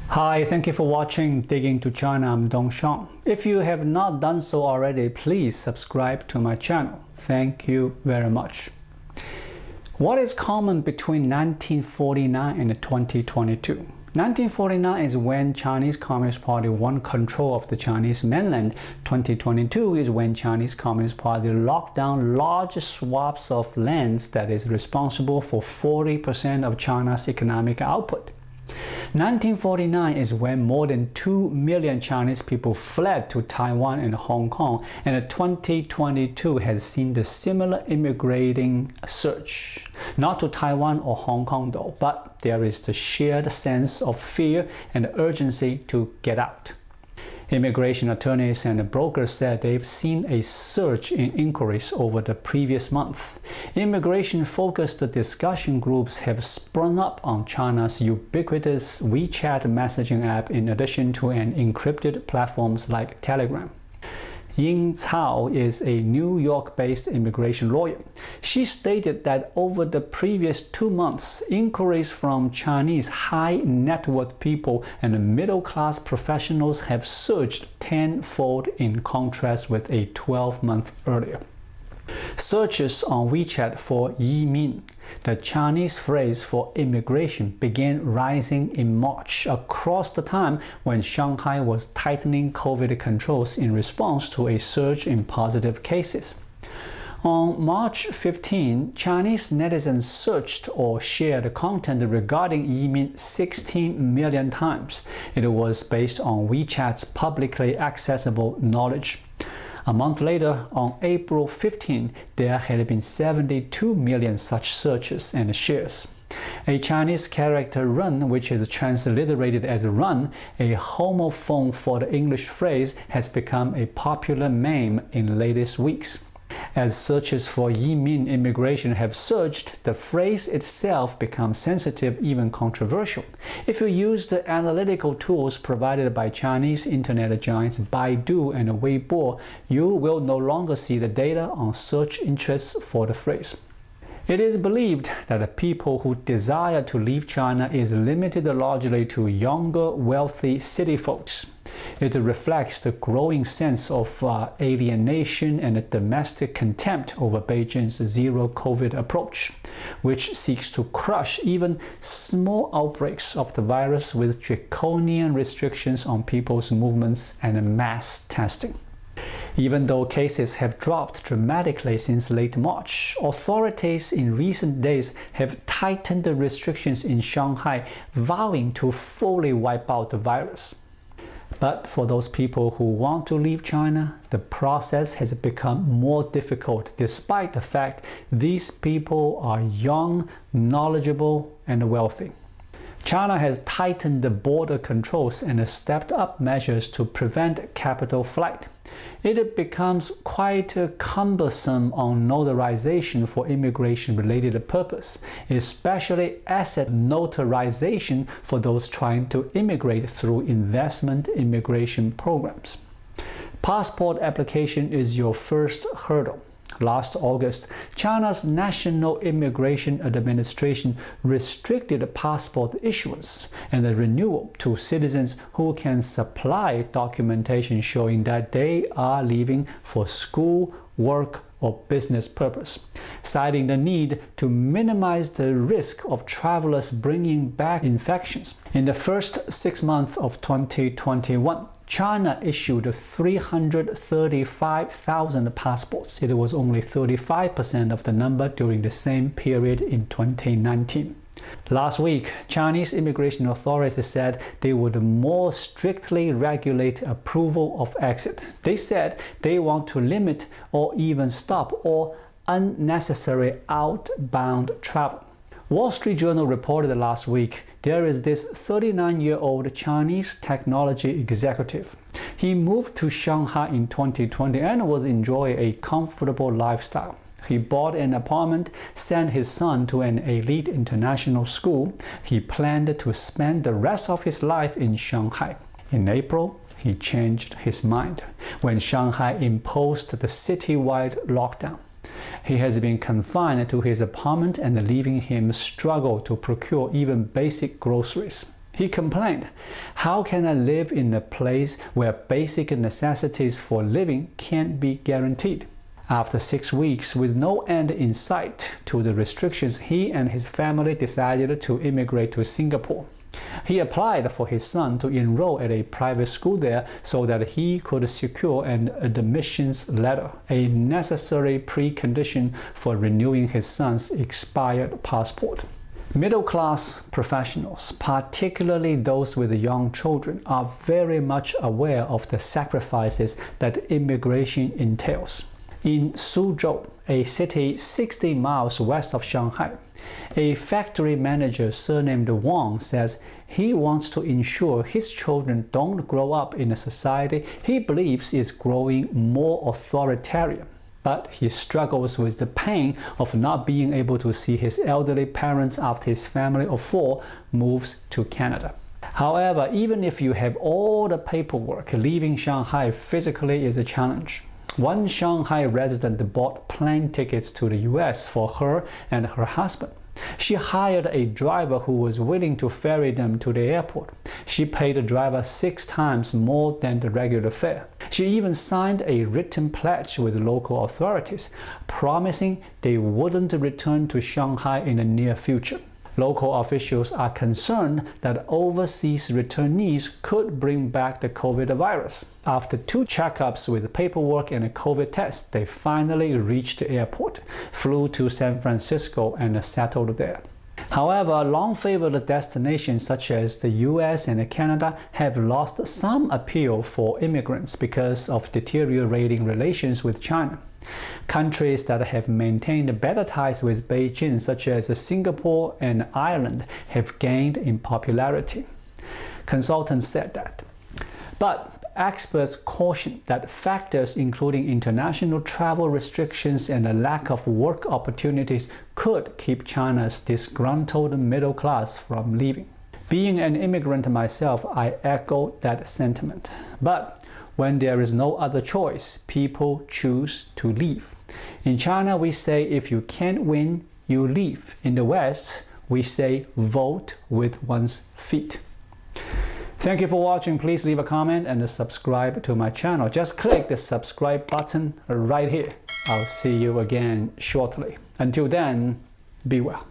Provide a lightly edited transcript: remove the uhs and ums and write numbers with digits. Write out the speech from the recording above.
Hi, thank you for watching Digging to China. I'm Dongshang. If you have not done so already, please subscribe to my channel. Thank you very much. What is common between 1949 and 2022? 1949 is when Chinese Communist Party won control of the Chinese mainland. 2022 is when Chinese Communist Party locked down large swaths of lands that is responsible for 40% of China's economic output. 1949 is when more than 2 million Chinese people fled to Taiwan and Hong Kong, and 2022 has seen the similar immigrating surge. Not to Taiwan or Hong Kong though, but there is the shared sense of fear and urgency to get out. Immigration attorneys and brokers said they've seen a surge in inquiries over the previous month. Immigration-focused discussion groups have sprung up on China's ubiquitous WeChat messaging app in addition to encrypted platforms like Telegram. Ying Cao is a New York-based immigration lawyer. She stated that over the previous 2 months, inquiries from Chinese high-net-worth people and middle-class professionals have surged tenfold in contrast with a 12-month earlier. Searches on WeChat for Yimin, the Chinese phrase for immigration, began rising in March across the time when Shanghai was tightening COVID controls in response to a surge in positive cases. On March 15, Chinese netizens searched or shared content regarding Yimin 16 million times. It was based on WeChat's publicly accessible knowledge. A month later, on April 15, there had been 72 million such searches and shares. A Chinese character run, which is transliterated as run, a homophone for the English phrase, has become a popular meme in latest weeks. As searches for Yimin immigration have surged, the phrase itself becomes sensitive, even controversial. If you use the analytical tools provided by Chinese internet giants Baidu and Weibo, you will no longer see the data on search interests for the phrase. It is believed that the people who desire to leave China is limited largely to younger, wealthy city folks. It reflects the growing sense of alienation and domestic contempt over Beijing's zero-COVID approach, which seeks to crush even small outbreaks of the virus with draconian restrictions on people's movements and mass testing. Even though cases have dropped dramatically since late March, authorities in recent days have tightened the restrictions in Shanghai, vowing to fully wipe out the virus. But for those people who want to leave China, the process has become more difficult despite the fact these people are young, knowledgeable, and wealthy. China has tightened the border controls and stepped up measures to prevent capital flight. It becomes quite cumbersome on notarization for immigration-related purpose, especially asset notarization for those trying to immigrate through investment immigration programs. Passport application is your first hurdle. Last August, China's National Immigration Administration restricted passport issuance and the renewal to citizens who can supply documentation showing that they are leaving for school, work, or business purpose, citing the need to minimize the risk of travelers bringing back infections. In the first 6 months of 2021, China issued 335,000 passports. It was only 35% of the number during the same period in 2019. Last week, Chinese immigration authorities said they would more strictly regulate approval of exit. They said they want to limit or even stop all unnecessary outbound travel. Wall Street Journal reported last week there is this 39-year-old Chinese technology executive. He moved to Shanghai in 2020 and was enjoying a comfortable lifestyle. He bought an apartment, sent his son to an elite international school. He planned to spend the rest of his life in Shanghai. In April, he changed his mind when Shanghai imposed the citywide lockdown. He has been confined to his apartment and leaving him struggle to procure even basic groceries. He complained, "How can I live in a place where basic necessities for living can't be guaranteed?" After 6 weeks with no end in sight to the restrictions, he and his family decided to immigrate to Singapore. He applied for his son to enroll at a private school there so that he could secure an admissions letter, a necessary precondition for renewing his son's expired passport. Middle-class professionals, particularly those with young children, are very much aware of the sacrifices that immigration entails. In Suzhou, a city 60 miles west of Shanghai, a factory manager surnamed Wang says he wants to ensure his children don't grow up in a society he believes is growing more authoritarian. But he struggles with the pain of not being able to see his elderly parents after his family of 4 moves to Canada. However, even if you have all the paperwork, leaving Shanghai physically is a challenge. One Shanghai resident bought plane tickets to the US for her and her husband. She hired a driver who was willing to ferry them to the airport. She paid the driver 6 times more than the regular fare. She even signed a written pledge with local authorities, promising they wouldn't return to Shanghai in the near future. Local officials are concerned that overseas returnees could bring back the COVID virus. After 2 checkups with paperwork and a COVID test, they finally reached the airport, flew to San Francisco, and settled there. However, long-favored destinations such as the US and Canada have lost some appeal for immigrants because of deteriorating relations with China. Countries that have maintained better ties with Beijing, such as Singapore and Ireland, have gained in popularity. Consultants said that. But experts caution that factors including international travel restrictions and a lack of work opportunities could keep China's disgruntled middle class from leaving. Being an immigrant myself, I echo that sentiment. But when there is no other choice, people choose to leave. In China, we say if you can't win, you leave. In the West, we say vote with one's feet. Thank you for watching. Please leave a comment and subscribe to my channel. Just click the subscribe button right here. I'll see you again shortly. Until then, be well.